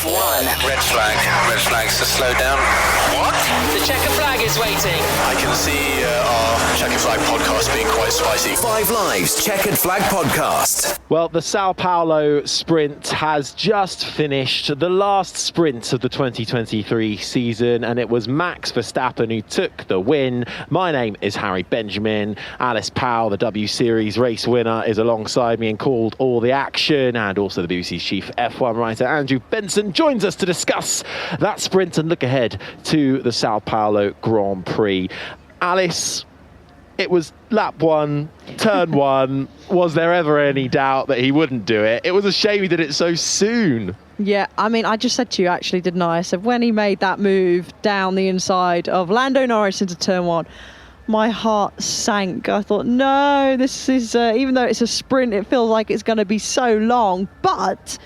F1. Red flag. Red flag's to slow down. What? The checkered flag is waiting. I can see our Checkered Flag podcast being quite spicy. 5 Live's Checkered Flag podcast. Well, the Sao Paulo sprint has just finished, the last sprint of the 2023 season, and it was Max Verstappen who took the win. My name is Harry Benjamin. Alice Powell, the W Series race winner, is alongside me and called all the action, and also the BBC's chief F1 writer Andrew Benson joins us to discuss that sprint and look ahead to the Sao Paulo Grand Prix. Alice, it was lap 1, turn 1. Was there ever any doubt that he wouldn't do it? It was a shame he did it so soon. Yeah, I mean, I just said to you, actually, didn't I? I said when he made that move down the inside of Lando Norris into turn 1, my heart sank. I thought, no, this is, even though it's a sprint, it feels like it's going to be so long. But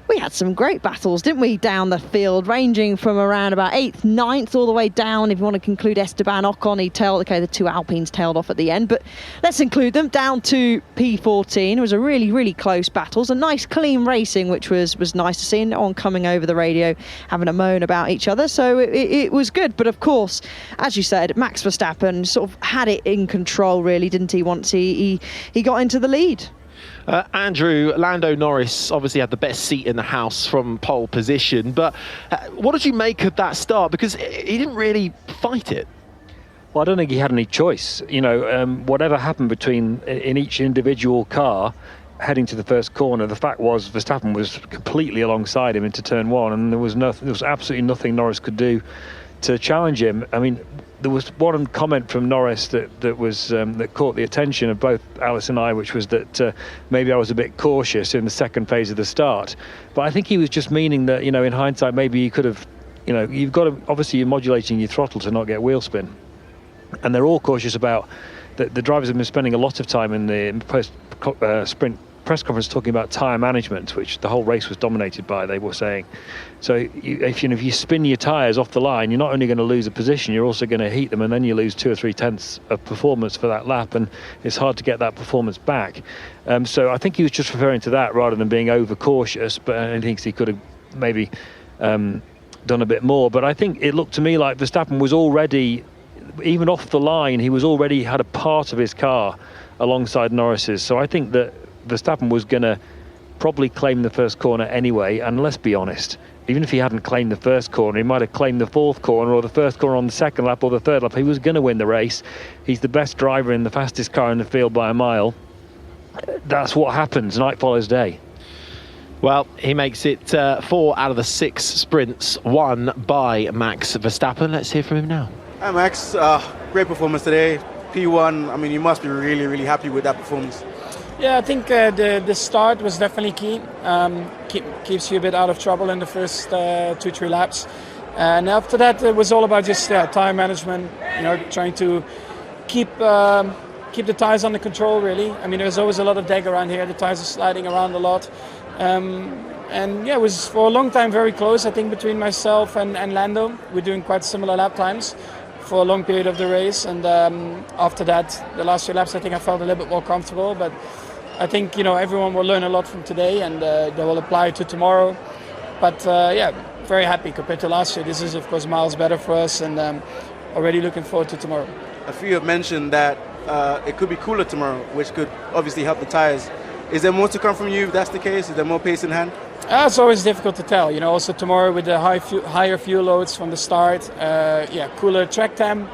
we had some great battles, didn't we, down the field, ranging from around about 8th, 9th, all the way down. If you want to conclude Esteban Ocon, the 2 Alpines tailed off at the end, but let's include them down to P14. It was a really, really close battles, a nice clean racing, which was nice to see. No one coming over the radio having a moan about each other, so it was good. But of course, as you said, Max Verstappen sort of had it in control, really, didn't he, once he got into the lead. Andrew, Lando Norris obviously had the best seat in the house from pole position, but what did you make of that start? Because he didn't really fight it. Well, I don't think he had any choice. You know, whatever happened in each individual car heading to the first corner, the fact was Verstappen was completely alongside him into turn 1, and there was absolutely nothing Norris could do to challenge him. I mean, there was one comment from Norris that caught the attention of both Alice and I, which was that maybe I was a bit cautious in the second phase of the start. But I think he was just meaning that, you know, in hindsight, maybe you could have, you know, you've got to, obviously you're modulating your throttle to not get wheel spin. And they're all cautious about, the drivers have been spending a lot of time in the post-sprint press conference talking about tyre management, which the whole race was dominated by, they were saying. So if you spin your tyres off the line, you're not only going to lose a position, you're also going to heat them, and then you lose 2 or 3 tenths of performance for that lap, and it's hard to get that performance back. So I think he was just referring to that rather than being overcautious, but I think he could have maybe done a bit more. But I think it looked to me like Verstappen was already, even off the line, he was already had a part of his car alongside Norris's. So I think that Verstappen was going to probably claim the first corner anyway, and let's be honest, even if he hadn't claimed the first corner, he might have claimed the 4th corner or the first corner on the second lap or the third lap. He was going to win the race. He's the best driver in the fastest car in the field by a mile. That's what happens. Night follows day. Well, he makes it 4 out of the 6 sprints won by Max Verstappen. Let's hear from him now. Hi Max, great performance today. P1, I mean, you must be really, really happy with that performance. Yeah, I think the start was definitely key. Keeps you a bit out of trouble in the first 2-3 laps, and after that it was all about just tire management. You know, trying to keep the tires under control. Really, I mean, there's always a lot of drag around here. The tires are sliding around a lot, and yeah, it was for a long time very close. I think between myself and Lando, we're doing quite similar lap times for a long period of the race, and after that, the last 2 laps, I think I felt a little bit more comfortable, but I think, you know, everyone will learn a lot from today, and they will apply to tomorrow. But yeah, very happy compared to last year. This is, of course, miles better for us, and already looking forward to tomorrow. A few have mentioned that it could be cooler tomorrow, which could obviously help the tires. Is there more to come from you if that's the case? Is there more pace in hand? It's always difficult to tell. You know, also tomorrow with the higher fuel loads from the start, cooler track temp.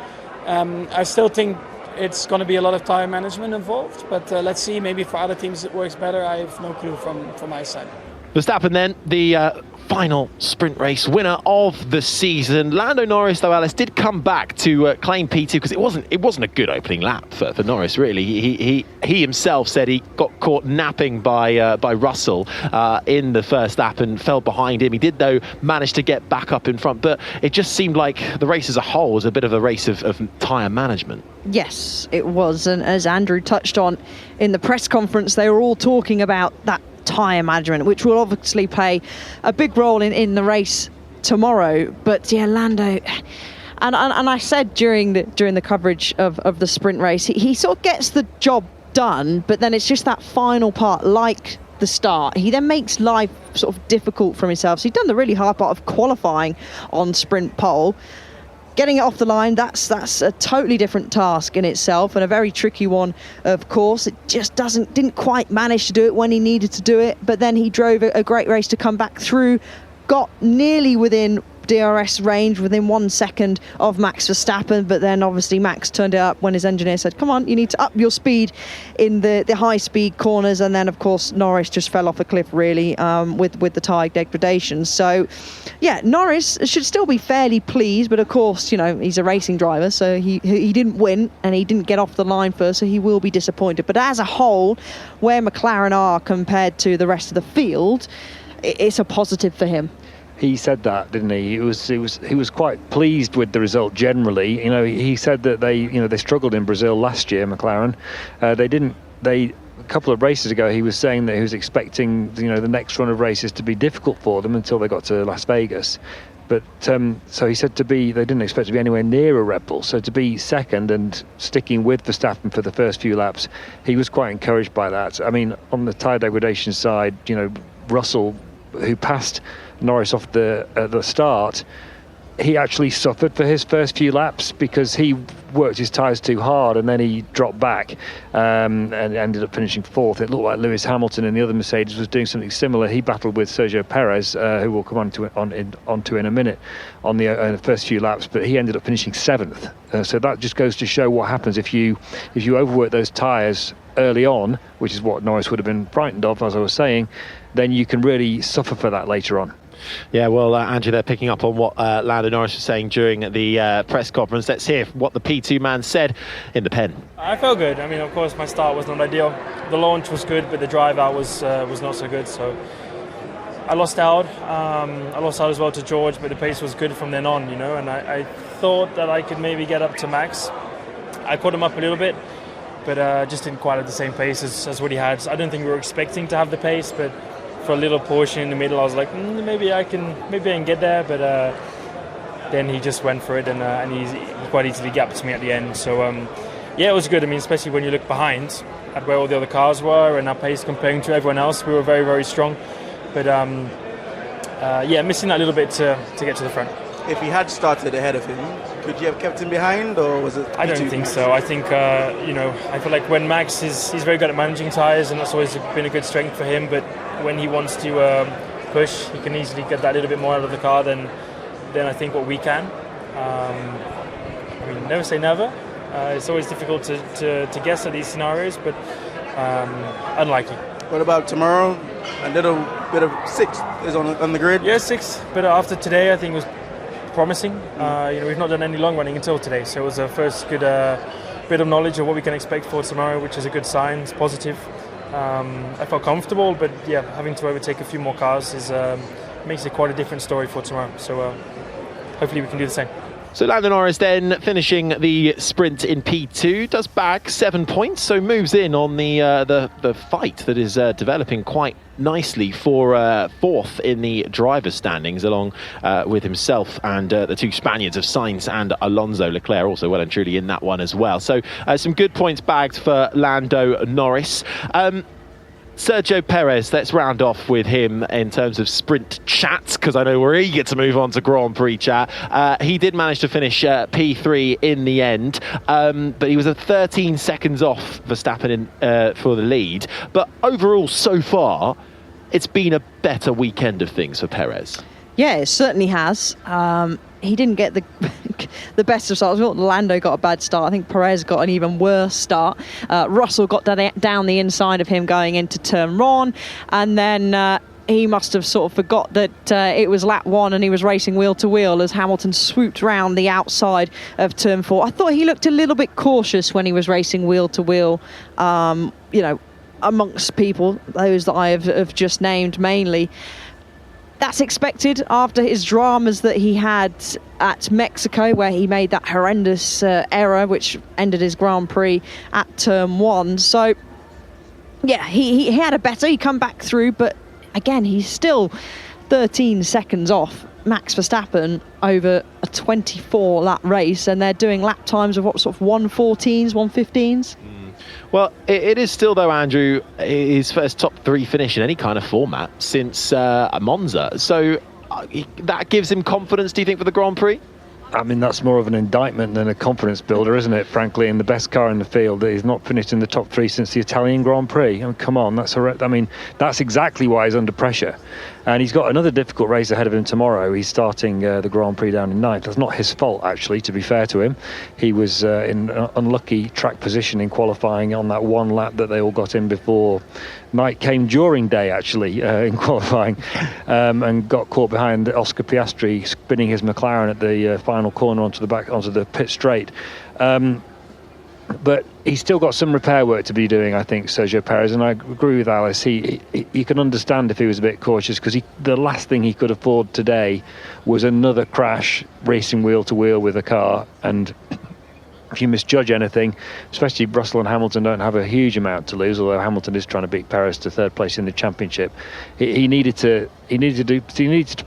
I still think it's going to be a lot of tire management involved, but let's see. Maybe for other teams it works better. I have no clue from my side. Verstappen then, the final sprint race winner of the season. Lando Norris, though, Alice, did come back to claim P2 because it wasn't a good opening lap for Norris, really. He himself said he got caught napping by Russell in the first lap and fell behind him. He did, though, manage to get back up in front, but it just seemed like the race as a whole was a bit of a race of tyre management. Yes, it was, and as Andrew touched on in the press conference, they were all talking about that tyre management, which will obviously play a big role in the race tomorrow. But yeah, Lando, and I said during the coverage of the sprint race, he sort of gets the job done, but then it's just that final part, like the start, he then makes life sort of difficult for himself. So he's done the really hard part of qualifying on sprint pole. Getting it off the line, that's a totally different task in itself, and a very tricky one, of course. It just didn't quite manage to do it when he needed to do it, but then he drove a great race to come back through, got nearly within DRS range, within 1 second of Max Verstappen, but then obviously Max turned it up when his engineer said, come on, you need to up your speed in the high speed corners, and then of course Norris just fell off a cliff really with the tyre degradation. So yeah, Norris should still be fairly pleased, but of course, you know, he's a racing driver, so he didn't win and he didn't get off the line first, so he will be disappointed. But as a whole, where McLaren are compared to the rest of the field, it's a positive for him. He said that, didn't he? He was quite pleased with the result generally. You know, he said that they struggled in Brazil last year, McLaren. A couple of races ago, he was saying that he was expecting, you know, the next run of races to be difficult for them until they got to Las Vegas. But so he said they didn't expect to be anywhere near a Red Bull. So to be second and sticking with Verstappen for the first few laps, he was quite encouraged by that. I mean, on the tyre degradation side, you know, Russell, who passed Norris off at the start, he actually suffered for his first few laps because he worked his tyres too hard and then he dropped back and ended up finishing fourth. It looked like Lewis Hamilton in the other Mercedes was doing something similar. He battled with Sergio Perez, who we'll come onto in a minute, on the first few laps, but he ended up finishing seventh. So that just goes to show what happens if you overwork those tyres early on, which is what Norris would have been frightened of, as I was saying, then you can really suffer for that later on. Yeah, well, Andrew, they're picking up on what Lando Norris was saying during the press conference. Let's hear what the P2 man said in the pen. I felt good. I mean, of course, my start was not ideal. The launch was good, but the drive out was not so good. So I lost out. I lost out as well to George, but the pace was good from then on, you know. And I thought that I could maybe get up to Max. I caught him up a little bit, but just didn't quite have the same pace as what he had. I don't think we were expecting to have the pace, but for a little portion in the middle, I was like, maybe I can get there, but then he just went for it, and he quite easily gapped me at the end. So yeah, it was good. I mean, especially when you look behind at where all the other cars were and our pace comparing to everyone else, we were very, very strong. But yeah, missing that little bit to get to the front. If he had started ahead of him, could you have kept him behind, or was it? I don't think so. I think you know, I feel like when Max he's very good at managing tyres, and that's always been a good strength for him. But when he wants to push, he can easily get that little bit more out of the car than I think what we can. I mean, never say never. It's always difficult to guess at these scenarios, but unlikely. What about tomorrow? A little bit of sixth is on the grid. Yeah, sixth. But after today, I think it was promising. You know, we've not done any long running until today, so it was a first good bit of knowledge of what we can expect for tomorrow, which is a good sign. It's positive. I felt comfortable, but yeah, having to overtake a few more cars makes it quite a different story for tomorrow. So hopefully we can do the same. So Lando Norris then finishing the sprint in P2, does bag 7 points, so moves in on the fight that is developing quite nicely for fourth in the driver's standings, along with himself and the two Spaniards of Sainz and Alonso. Leclerc also well and truly in that one as well. So some good points bagged for Lando Norris. Sergio Perez, let's round off with him in terms of sprint chat, because I know we're eager to move on to Grand Prix chat. He did manage to finish P3 in the end, but he was 13 seconds off Verstappen for the lead. But overall, so far, it's been a better weekend of things for Perez. Yeah, it certainly has. He didn't get the best of starts. Lando got a bad start. I think Perez got an even worse start. Russell got down the inside of him going into turn one, and then he must have sort of forgot that it was lap one and he was racing wheel to wheel as Hamilton swooped round the outside of turn four. I thought he looked a little bit cautious when he was racing wheel to wheel, you know, amongst people, those that I have just named mainly. That's expected after his dramas that he had at Mexico, where he made that horrendous error which ended his Grand Prix at turn one. So yeah, he had a better, he come back through, but again, he's still 13 seconds off Max Verstappen over a 24 lap race, and they're doing lap times of what sort of 114s, 115s. Well, it is still, though, Andrew, his first top 3 finish in any kind of format since Monza. So that gives him confidence, do you think, for the Grand Prix? I mean, that's more of an indictment than a confidence builder, isn't it, frankly? And the best car in the field that he's not finished in the top 3 since the Italian Grand Prix. I mean, come on, that's exactly why he's under pressure. And he's got another difficult race ahead of him tomorrow. He's starting the Grand Prix down in 9th. That's not his fault, actually, to be fair to him. He was in unlucky track position in qualifying on that one lap that they all got in before. Night came during day, actually, in qualifying, and got caught behind Oscar Piastri, spinning his McLaren at the final corner onto the pit straight. But he's still got some repair work to be doing, I think, Sergio Perez, and I agree with Alice. You can understand if he was a bit cautious, because the last thing he could afford today was another crash racing wheel to wheel with a car. And if you misjudge anything, especially Russell and Hamilton don't have a huge amount to lose, although Hamilton is trying to beat Perez to 3rd place in the championship. He needed to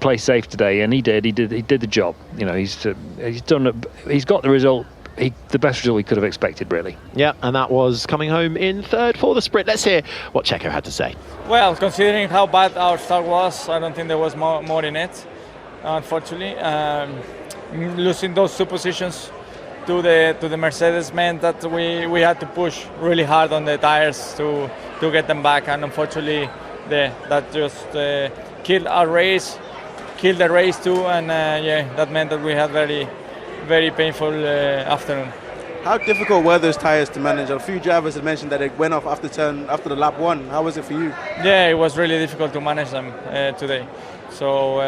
play safe today, and he did the job. You know, he's got the result. The best result we could have expected, really. Yeah, and that was coming home in 3rd for the sprint. Let's hear what Checo had to say. Well, considering how bad our start was, I don't think there was more in it, unfortunately. Losing those 2 positions to the Mercedes meant that we had to push really hard on the tires to get them back, and unfortunately that just killed our race, killed the race too, and that meant that we had very painful afternoon. How difficult were those tires to manage? A few drivers had mentioned that it went off after the lap 1. How was it for you? Yeah, it was really difficult to manage them today. So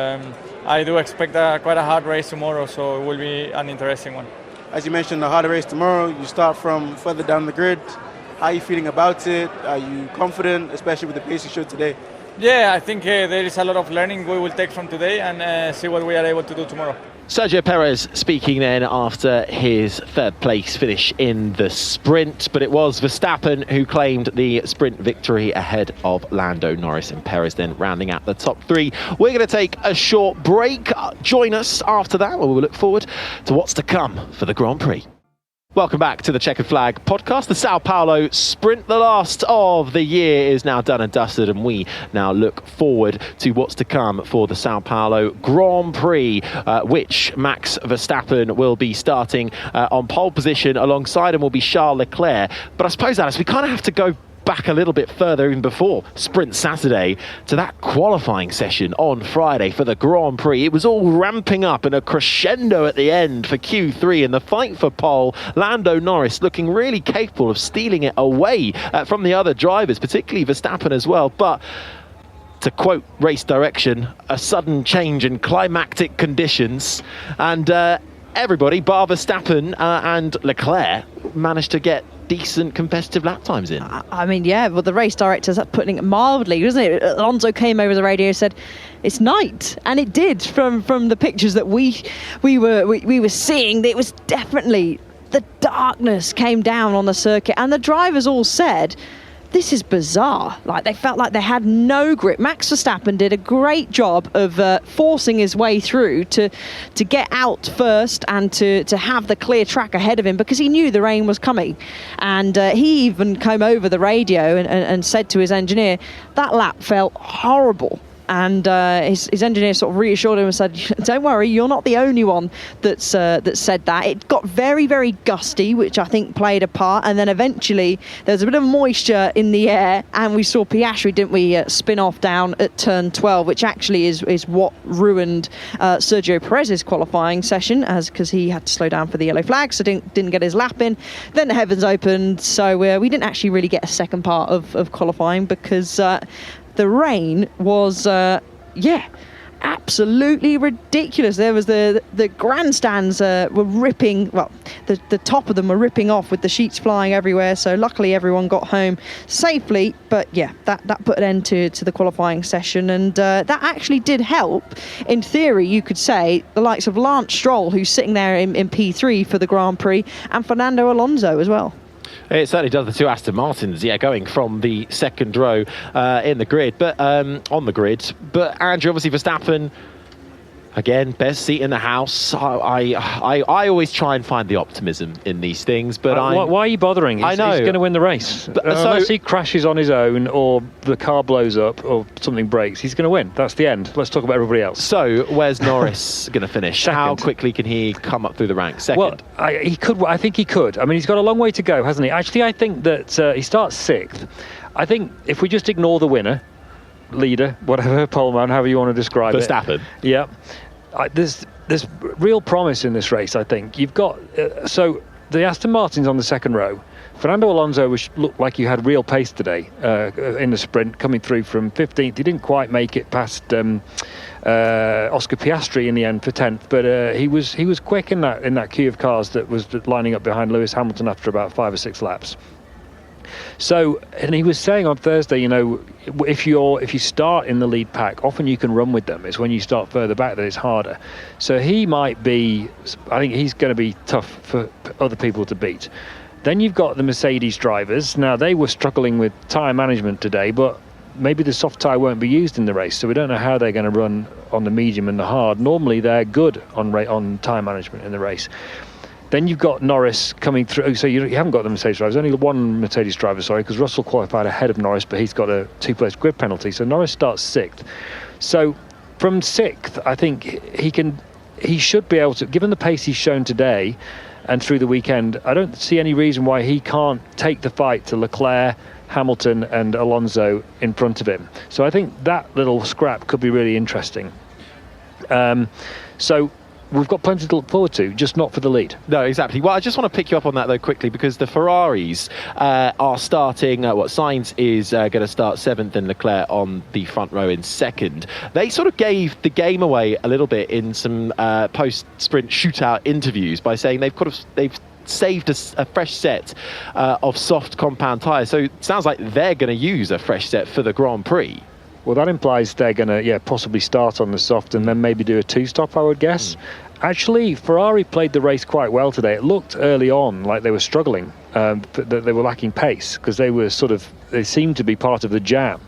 I do expect quite a hard race tomorrow, so it will be an interesting one. As you mentioned, the harder race tomorrow, you start from further down the grid. How are you feeling about it? Are you confident, especially with the pace you showed today? Yeah, I think there is a lot of learning we will take from today and see what we are able to do tomorrow. Sergio Perez speaking then after his 3rd place finish in the sprint, but it was Verstappen who claimed the sprint victory ahead of Lando Norris, and Perez then rounding out the top 3. We're going to take a short break. Join us after that, where we'll look forward to what's to come for the Grand Prix. Welcome back to the Chequered Flag podcast. The Sao Paulo sprint, the last of the year, is now done and dusted, and we now look forward to what's to come for the Sao Paulo Grand Prix, which Max Verstappen will be starting on pole position. Alongside him will be Charles Leclerc. But I suppose, Alice, we kind of have to go back a little bit further, even before Sprint Saturday, to that qualifying session on Friday for the Grand Prix. It was all ramping up in a crescendo at the end for Q3, and the fight for pole, Lando Norris looking really capable of stealing it away from the other drivers, particularly Verstappen as well. But to quote race direction, a sudden change in climactic conditions, and everybody, bar Verstappen and Leclerc, managed to get decent competitive lap times in. I mean, yeah, well, the race director's putting it mildly, isn't it? Alonso came over the radio and said, it's night, and it did. From the pictures that we were seeing, it was definitely, the darkness came down on the circuit, and the drivers all said, this is bizarre. Like, they felt like they had no grip. Max Verstappen did a great job of forcing his way through to get out first and to have the clear track ahead of him, because he knew the rain was coming. And he even came over the radio and said to his engineer, that lap felt horrible. And his engineer sort of reassured him and said, don't worry, you're not the only one that said that. It got very, very gusty, which I think played a part. And then eventually there was a bit of moisture in the air, and we saw Piastri, didn't we, spin off down at turn 12, which actually is what ruined Sergio Perez's qualifying session, because he had to slow down for the yellow flag, so didn't get his lap in. Then the heavens opened, so we didn't actually really get a second part of qualifying, because the rain was, absolutely ridiculous. There was the grandstands were ripping, well, the top of them were ripping off with the sheets flying everywhere. So luckily everyone got home safely. But yeah, that put an end to the qualifying session. And that actually did help. In theory, you could say, the likes of Lance Stroll, who's sitting there in P3 for the Grand Prix, and Fernando Alonso as well. It certainly does. The 2 Aston Martins, going from the second row in the grid, but on the grid. But Andrew, obviously Verstappen Again, best seat in the house. I always try and find the optimism in these things, but why are you bothering? He's going to win the race. Unless he crashes on his own or the car blows up or something breaks, he's going to win. That's the end. Let's talk about everybody else. So, where's Norris going to finish? Second. How quickly can he come up through the ranks? Second? Well, he could. I think he could. I mean, he's got a long way to go, hasn't he? Actually, I think that he starts 6th. I think if we just ignore the winner, leader, whatever, poleman, however you want to describe it. Verstappen. Yeah. There's real promise in this race, I think. You've got... so the Aston Martin's on the second row. Fernando Alonso looked like he had real pace today in the sprint, coming through from 15th. He didn't quite make it past Oscar Piastri in the end for 10th, but he was quick in that queue of cars that was lining up behind Lewis Hamilton after about 5 or 6 laps. So, and he was saying on Thursday, you know, if you start in the lead pack, often you can run with them. It's when you start further back that it's harder. So he might be, I think he's going to be tough for other people to beat. Then you've got the Mercedes drivers. Now, they were struggling with tyre management today, but maybe the soft tyre won't be used in the race, so we don't know how they're going to run on the medium and the hard. Normally, they're good on tyre management in the race. Then you've got Norris coming through. So you haven't got the Mercedes drivers. Only one Mercedes driver, sorry, because Russell qualified ahead of Norris, but he's got a 2-place grid penalty. So Norris starts 6th. So from 6th, I think he should be able to, given the pace he's shown today and through the weekend, I don't see any reason why he can't take the fight to Leclerc, Hamilton and Alonso in front of him. So I think that little scrap could be really interesting. So we've got plenty to look forward to, just not for the lead. No, exactly. Well, I just want to pick you up on that, though, quickly, because the Ferraris are starting, Sainz is going to start 7th and Leclerc on the front row in 2nd. They sort of gave the game away a little bit in some post-sprint shootout interviews by saying they've saved a fresh set of soft compound tyres. So it sounds like they're going to use a fresh set for the Grand Prix. Well, that implies they're going to, possibly start on the soft and then maybe do a 2-stop, I would guess. Actually, Ferrari played the race quite well today. It looked early on like they were struggling, that they were lacking pace because they seemed to be part of the jam.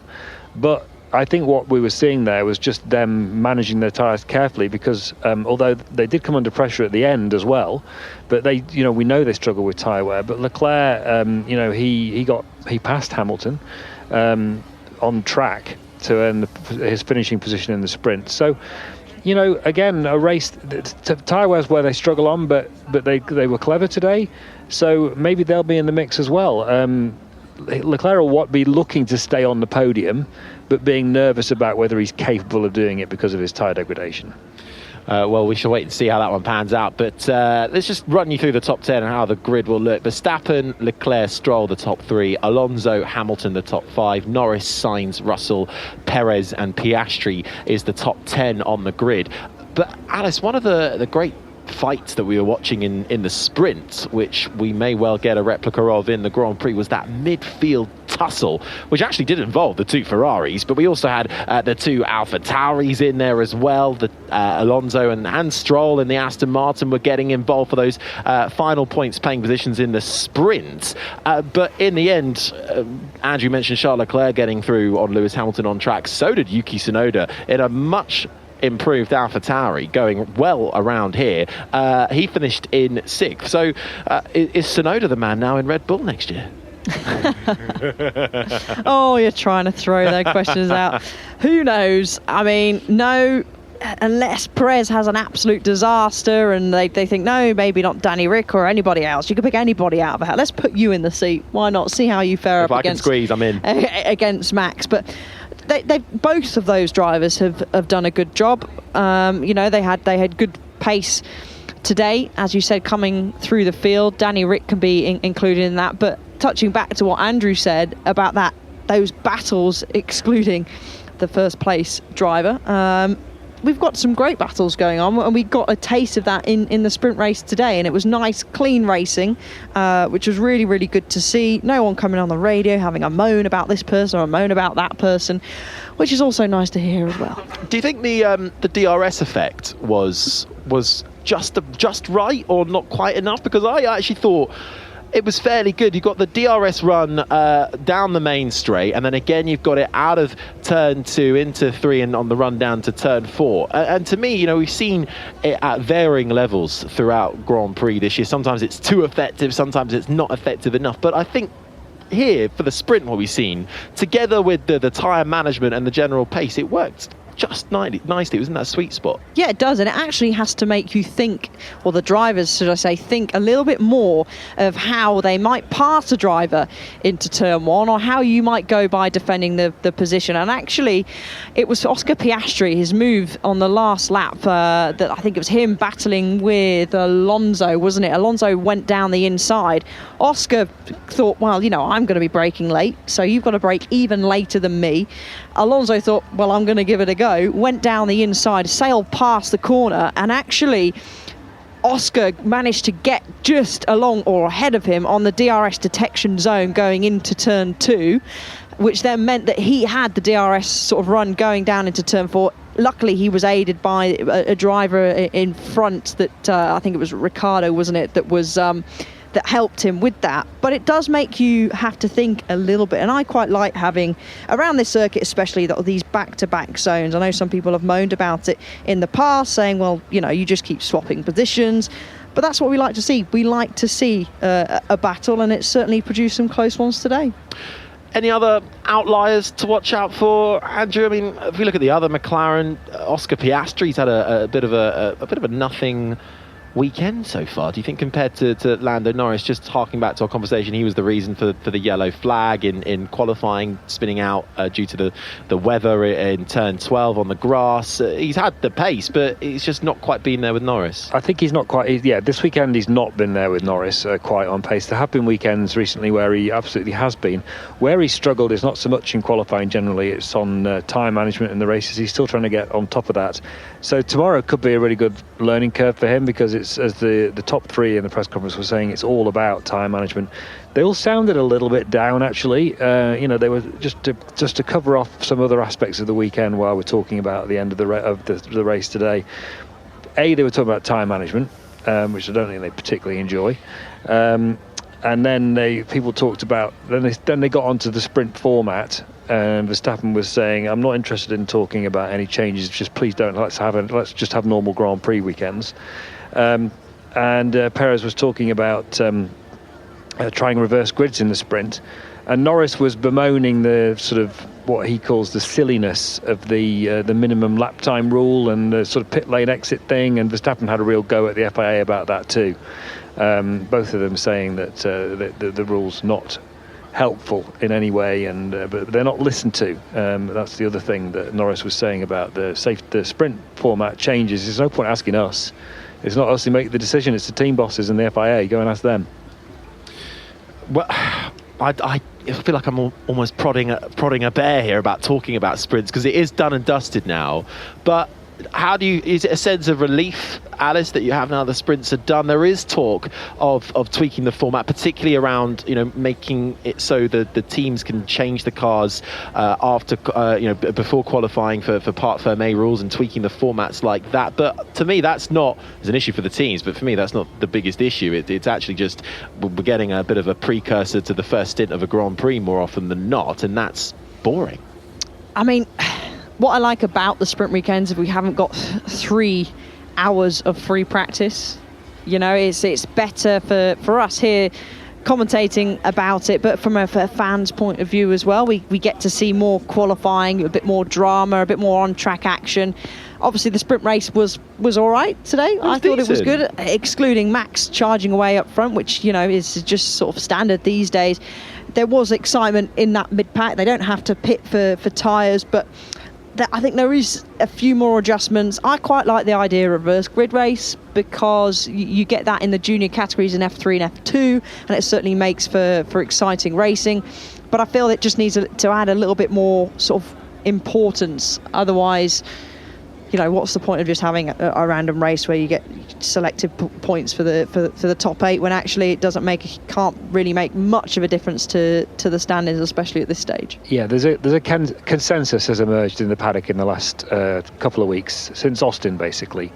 But I think what we were seeing there was just them managing their tyres carefully because although they did come under pressure at the end as well, but we know they struggle with tyre wear. But Leclerc, he passed Hamilton on track to earn his finishing position in the sprint. So, again, a race, tyre wear's where they struggle on, but they were clever today. So maybe they'll be in the mix as well. Leclerc will be looking to stay on the podium, but being nervous about whether he's capable of doing it because of his tyre degradation. Well, we shall wait and see how that one pans out. But let's just run you through the top 10 and how the grid will look. Verstappen, Leclerc, Stroll, the top 3. Alonso, Hamilton, the top 5. Norris, Sainz, Russell, Perez and Piastri is the top 10 on the grid. But Alice, one of the great fights that we were watching in the sprint, which we may well get a replica of in the Grand Prix, was that midfield tussle, which actually did involve the 2 Ferraris, but we also had the 2 AlphaTauris in there as well. The Alonso and Stroll and the Aston Martin were getting involved for those final points paying positions in the sprint. But in the end, Andrew mentioned Charles Leclerc getting through on Lewis Hamilton on track. So did Yuki Tsunoda in a much improved AlphaTauri, going well around here. He finished in 6th. So is Tsunoda the man now in Red Bull next year? Oh, you're trying to throw their questions out. Who knows? I mean, no, unless Perez has an absolute disaster and they think, no, maybe not Danny Rick or anybody else. You could pick anybody out of a hat. Let's put you in the seat. Why not? See how you fare if up I against... can squeeze, I'm in. Against Max. But they both of those drivers have done a good job. They had good pace today, as you said, coming through the field. Danny Rick can be included in that. But touching back to what Andrew said about those battles, excluding the first place driver, we've got some great battles going on, and we got a taste of that in the sprint race today, and it was nice, clean racing, which was really, really good to see. No one coming on the radio having a moan about this person or a moan about that person, which is also nice to hear as well. Do you think the DRS effect was just right or not quite enough? Because I actually thought It was fairly good. You've got the DRS run down the main straight, and then again you've got it out of turn 2 into 3 and on the run down to turn 4. And to me, we've seen it at varying levels throughout Grand Prix this year. Sometimes it's too effective, sometimes it's not effective enough. But I think here, for the sprint, what we've seen, together with the tyre management and the general pace, it worked just nicely. It was in that sweet spot. Yeah, it does, and it actually has to make you think, or the drivers, should I say, think a little bit more of how they might pass a driver into turn 1, or how you might go by defending the position. And actually, it was Oscar Piastri, his move on the last lap, that I think it was him battling with Alonso, wasn't it? Alonso went down the inside. Oscar thought, well, I'm going to be braking late, so you've got to brake even later than me. Alonso thought, well, I'm going to give it a go, went down the inside, sailed past the corner, and actually Oscar managed to get just along or ahead of him on the DRS detection zone going into turn 2, which then meant that he had the DRS sort of run going down into turn 4. Luckily, he was aided by a driver in front that I think it was Ricardo, wasn't it, that was that helped him with that. But it does make you have to think a little bit, and I quite like having around this circuit, especially these back-to-back zones. I know some people have moaned about it in the past, saying, well, you just keep swapping positions, but that's what we like to see. We like to see a battle, and it certainly produced some close ones today. Any other outliers to watch out for, Andrew? I mean, if we look at the other McLaren, Oscar Piastri's had a bit of a nothing weekend so far. Do you think, compared to Lando Norris, just harking back to our conversation, he was the reason for the yellow flag in qualifying, spinning out due to the weather in turn 12 on the grass? He's had the pace, but he's just not quite been there with Norris. I think he's not quite. This weekend he's not been there with Norris quite on pace. There have been weekends recently where he absolutely has been. Where he struggled is not so much in qualifying generally, it's on time management in the races. He's still trying to get on top of that. So tomorrow could be a really good learning curve for him, because it's, as the top 3 in the press conference were saying, it's all about time management. They all sounded a little bit down, actually. They were just to cover off some other aspects of the weekend while we're talking about the end of the race today. They were talking about time management, which I don't think they particularly enjoy. And then people talked about, then they got onto the sprint format, and Verstappen was saying, I'm not interested in talking about any changes, just please don't, let's just have normal Grand Prix weekends. And Perez was talking about trying reverse grids in the sprint, and Norris was bemoaning the sort of what he calls the silliness of the minimum lap time rule and the sort of pit lane exit thing, and Verstappen had a real go at the FIA about that too. Both of them saying that the rule's not helpful in any way, and but they're not listened to. That's the other thing that Norris was saying about the sprint format changes. There's no point asking us. It's not us who make the decision. It's the team bosses and the FIA. Go and ask them. Well, I feel like I'm almost prodding a bear here about talking about sprints, because it is done and dusted now. But is it a sense of relief, Alice, that you have now the sprints are done? There is talk of tweaking the format, particularly around making it so that the teams can change the cars after before qualifying for part Fermé rules, and tweaking the formats like that. But to me, that's not as an issue for the teams, but for me that's not the biggest issue. It's actually just we're getting a bit of a precursor to the first stint of a Grand Prix more often than not, and that's boring. I mean, what I like about the sprint weekends is we haven't got 3 hours of free practice. It's better for us here commentating about it, but from a fan's point of view as well, we get to see more qualifying, a bit more drama, a bit more on-track action. Obviously, the sprint race was all right today. I thought it was good, excluding Max charging away up front, which is just sort of standard these days. There was excitement in that mid-pack. They don't have to pit for tyres, but I think there is a few more adjustments. I quite like the idea of reverse grid race, because you get that in the junior categories in F3 and F2, and it certainly makes for exciting racing. But I feel it just needs to add a little bit more sort of importance. Otherwise, what's the point of just having a random race where you get selective points for the top 8, when actually it can't really make much of a difference to the standings, especially at this stage. Yeah, there's a consensus has emerged in the paddock in the last couple of weeks, since Austin basically.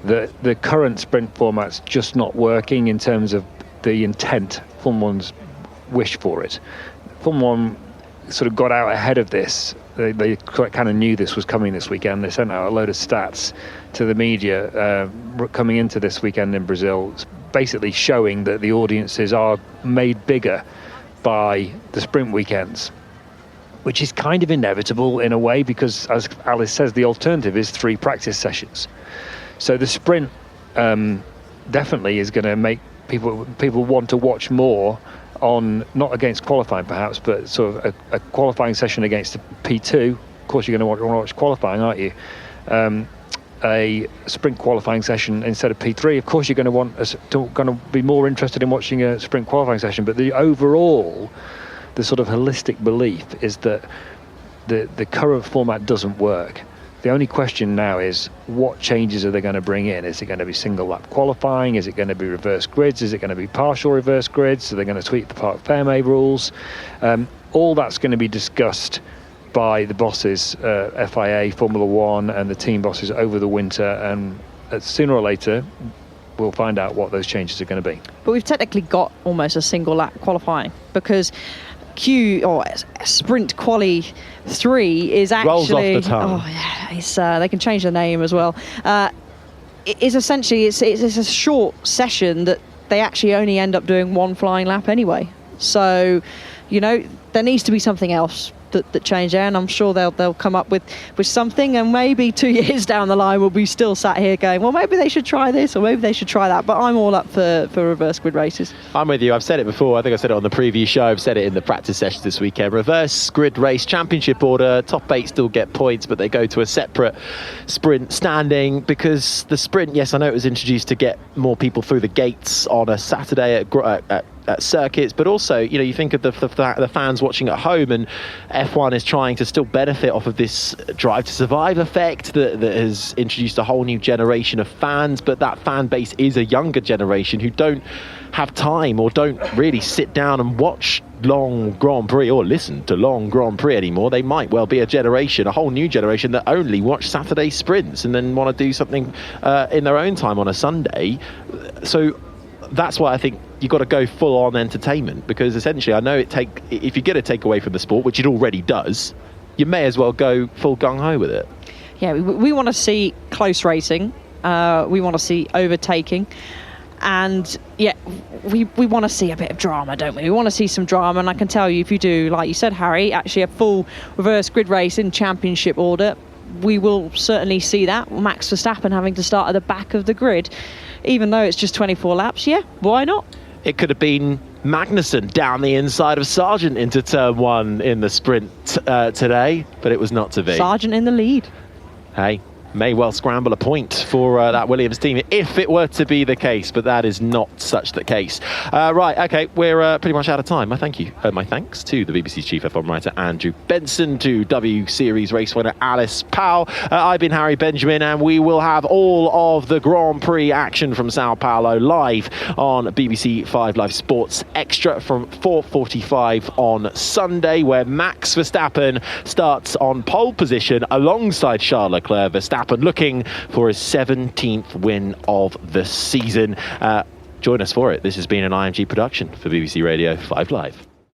The current sprint format's just not working in terms of the intent Formula One's wish for it. Formula One sort of got out ahead of this. They kind of knew this was coming this weekend. They sent out a load of stats to the media coming into this weekend in Brazil, basically showing that the audiences are made bigger by the sprint weekends, which is kind of inevitable in a way, because, as Alice says, the alternative is 3 practice sessions. So the sprint definitely is going to make people want to watch more on, not against qualifying perhaps, but sort of a qualifying session against the P2. Of course, you're going to want to watch qualifying, aren't you? A sprint qualifying session instead of P3. Of course, you're going to be more interested in watching a sprint qualifying session. But the sort of holistic belief is that the current format doesn't work. The only question now is, what changes are they going to bring in? Is it going to be single lap qualifying? Is it going to be reverse grids? Is it going to be partial reverse grids? Are they going to tweak the Parc Fermé rules? All that's going to be discussed by the bosses, FIA, Formula One, and the team bosses over the winter, and sooner or later we'll find out what those changes are going to be. But we've technically got almost a single lap qualifying, because Sprint Quali 3 is actually... Rolls off the tongue. Oh, yeah, they can change the name as well. It's essentially, it's a short session that they actually only end up doing 1 flying lap anyway. So, there needs to be something else that change there, and I'm sure they'll come up with something, and maybe 2 years down the line we'll be still sat here going, well, maybe they should try this or maybe they should try that. But I'm all up for reverse grid races. I'm with you. I've said it before. I think I said it on the preview show. I've said it in the practice sessions this weekend. Reverse grid race, championship order, top 8 still get points, but they go to a separate sprint standing, because the sprint, yes, I know it was introduced to get more people through the gates on a Saturday at circuits, but also, you think of the fans watching at home, and F1 is trying to still benefit off of this Drive to Survive effect that has introduced a whole new generation of fans, but that fan base is a younger generation who don't have time or don't really sit down and watch long Grand Prix or listen to long Grand Prix anymore. They might well be a whole new generation that only watch Saturday sprints and then want to do something in their own time on a Sunday. So that's why I think you've got to go full on entertainment, because essentially I know if you're going to take away from the sport, which it already does, you may as well go full gung-ho with it. Yeah, we want to see close racing, we want to see overtaking, and yeah, we want to see a bit of drama, don't we? We want to see some drama, and I can tell you, if you do, like you said, Harry, actually a full reverse grid race in championship order, we will certainly see that. Max Verstappen having to start at the back of the grid, even though it's just 24 laps. Yeah, why not? It could have been Magnussen down the inside of Sargent into turn 1 in the sprint today, but it was not to be. Sargent in the lead. Hey, may well scramble a point for that Williams team if it were to be the case, but that is not such the case. Right, okay, we're pretty much out of time. My thanks to the BBC's chief F1 writer Andrew Benson, to W Series race winner Alice Powell. I've been Harry Benjamin, and we will have all of the Grand Prix action from Sao Paulo live on BBC 5 Live Sports Extra from 4:45 on Sunday, where Max Verstappen starts on pole position alongside Charles Leclerc. Verstappen looking for his 17th win of the season. Join us for it. This has been an IMG production for BBC Radio 5 Live.